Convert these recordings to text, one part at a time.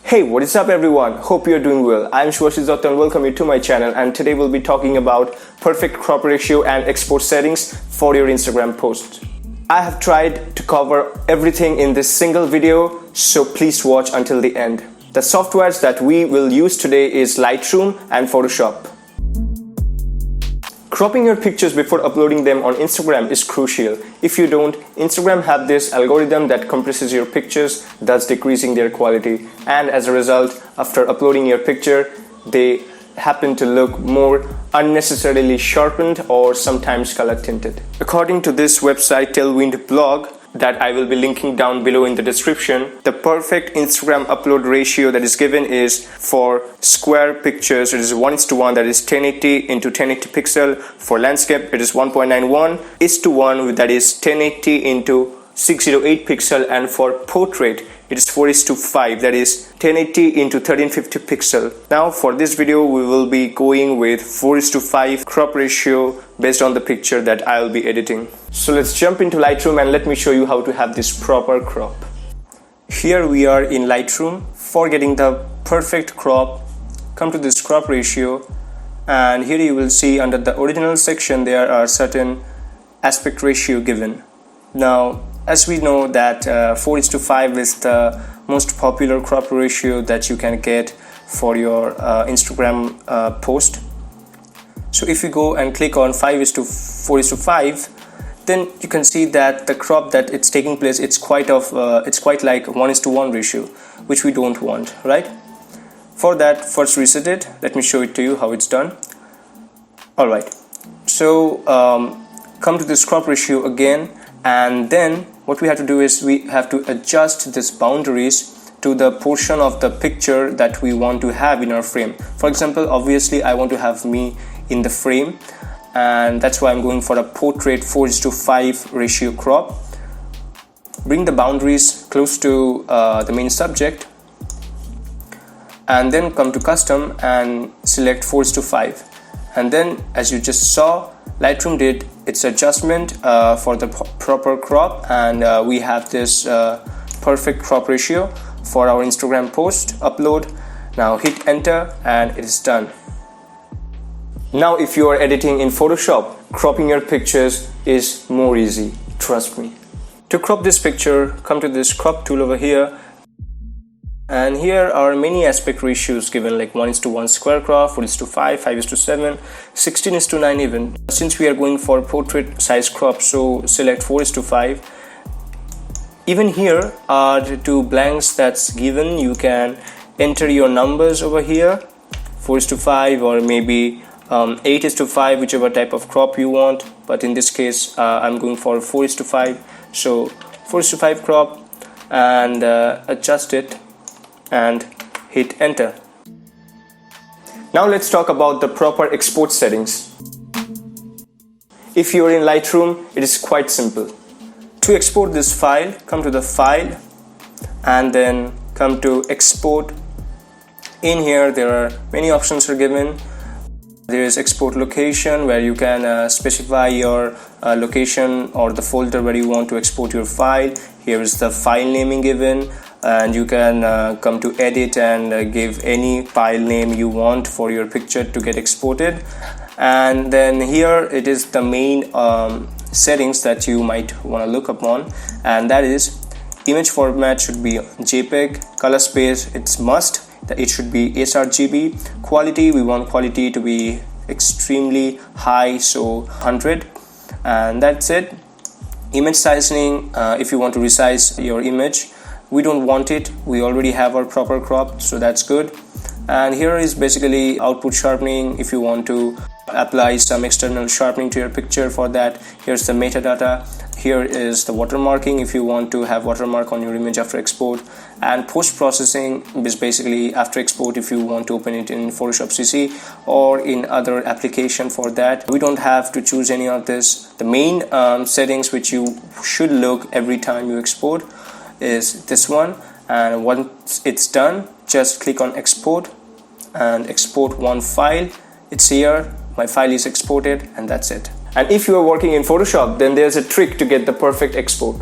Hey, what is up everyone? Hope you're doing well. I'm SUBSRIBE and welcome you to my channel, and today we'll be talking about perfect crop ratio and export settings for your Instagram posts. I have tried to cover everything in this single video, so please watch until the end. The softwares that we will use today is Lightroom and Photoshop. Cropping your pictures before uploading them on Instagram is crucial. If you don't, Instagram have this algorithm that compresses your pictures, thus decreasing their quality. And as a result, after uploading your picture, they happen to look more unnecessarily sharpened or sometimes color tinted. According to this website Tailwind blog, that I will be linking down below in the description, the perfect Instagram upload ratio that is given is for square pictures, it is 1:1, that is 1080 into 1080 pixel. For landscape, it is 1.91:1, that is 1080 into 608 pixel, and for portrait it is 4:5, that is 1080 into 1350 pixel. Now for this video we will be going with 4:5 crop ratio based on the picture that I'll be editing. So let's jump into Lightroom and let me show you how to have this proper crop. Here we are in Lightroom. For getting the perfect crop, come to this crop ratio, and here you will see under the original section there are certain aspect ratio given. Now as we know that 4:5 is the most popular crop ratio that you can get for your Instagram post. So if you go and click on 4:5, then you can see that the crop that it's taking place, it's quite like 1:1 ratio, which we don't want, right? For that, first reset it. Let me show it to you how it's done. Alright, so come to this crop ratio again, and then what we have to do is we have to adjust these boundaries to the portion of the picture that we want to have in our frame. For example, obviously I want to have me in the frame, and that's why I'm going for a portrait 4:5 ratio crop. Bring the boundaries close to the main subject, and then come to custom and select 4:5, and then as you just saw, Lightroom did its adjustment for the proper crop, and we have this perfect crop ratio for our Instagram post upload. Now hit enter and it is done. Now if you are editing in Photoshop, cropping your pictures is more easy, trust me. To crop this picture, come to this crop tool over here, and here are many aspect ratios given, like 1:1 square crop, 4:5, 5:7, 16:9 even. Since we are going for portrait size crop, so select 4:5. Even here are the two blanks that's given. You can enter your numbers over here, 4:5 or maybe 8:5, whichever type of crop you want, but in this case I'm going for 4:5, so 4:5 crop, and adjust it and hit enter. Now let's talk about the proper export settings. If you're in Lightroom, it is quite simple. To export this file, come to the file and then come to export. In here there are many options are given. There is export location, where you can specify your location or the folder where you want to export your file. Here is the file naming given, and you can come to edit and give any file name you want for your picture to get exported. And then here it is the main settings that you might want to look upon, and that is image format should be JPEG, color space it's must, that it should be sRGB. Quality, we want quality to be extremely high, so 100, and that's it. Image sizing, if you want to resize your image, we don't want it, we already have our proper crop, so that's good. And here is basically output sharpening. If you want to apply some external sharpening to your picture, for that here's the metadata. Here is the watermarking, if you want to have watermark on your image after export. And post-processing is basically after export, if you want to open it in Photoshop CC or in other application. For that we don't have to choose any of this. The main settings which you should look every time you export is this one, and once it's done, just click on export and export one file. It's here, my file is exported, and that's it. And if you are working in Photoshop, then there's a trick to get the perfect export.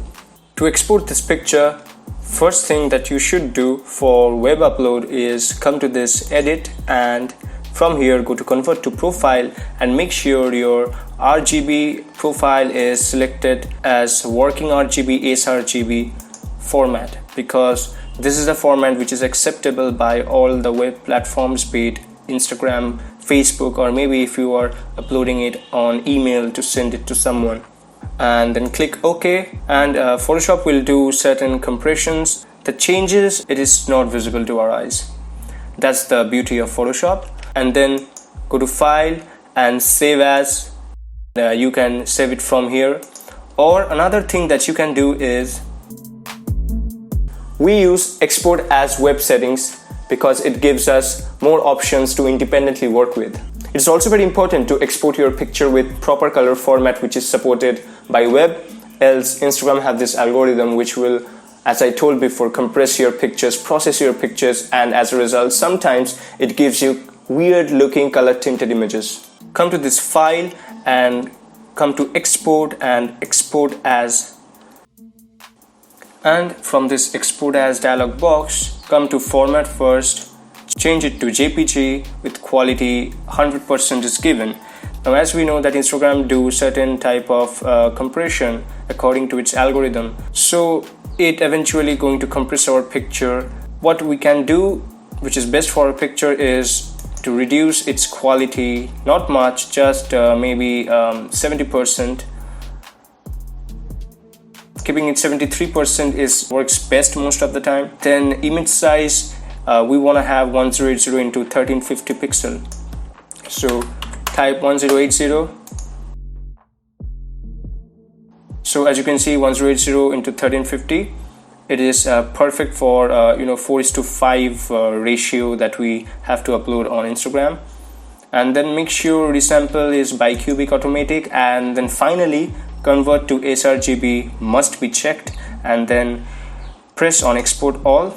To export this picture, First thing that you should do for web upload is come to this edit, and from here go to convert to profile and make sure your RGB profile is selected as working RGB sRGB format, because this is the format which is acceptable by all the web platforms, be it Instagram, Facebook, or maybe if you are uploading it on email to send it to someone. And then click OK, and Photoshop will do certain compressions. The changes, it is not visible to our eyes. That's the beauty of Photoshop. And then go to file and save as. You can save it from here. Or another thing that you can do is we use export as web settings because it gives us more options to independently work with. It's also very important to export your picture with proper color format which is supported by web, else Instagram have this algorithm which will, as I told before, compress your pictures, process your pictures, and as a result sometimes it gives you weird looking color tinted images. Come to this file and come to export and export as. And from this export as dialog box, come to format first, change it to JPG with quality 100% is given. Now as we know that Instagram do certain type of compression according to its algorithm, so it eventually going to compress our picture. What we can do which is best for our picture is to reduce its quality, not much, just maybe 70%. Keeping it 73% is works best most of the time. Then image size, we want to have 1080 into 1350 pixel. So type 1080. So as you can see, 1080 into 1350, it is perfect for 4:5 ratio that we have to upload on Instagram. And then make sure resample is bicubic automatic, and then finally convert to sRGB must be checked, and then press on export all.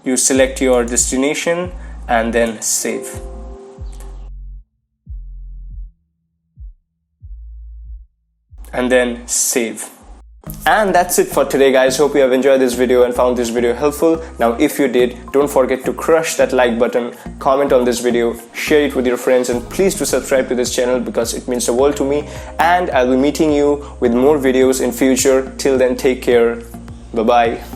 You select your destination and then save. And then save. And that's it for today, guys. Hope you have enjoyed this video and found this video helpful. Now if you did, don't forget to crush that like button, comment on this video, share it with your friends, and please do subscribe to this channel because it means the world to me. And I'll be meeting you with more videos in future. Till then, take care. Bye bye.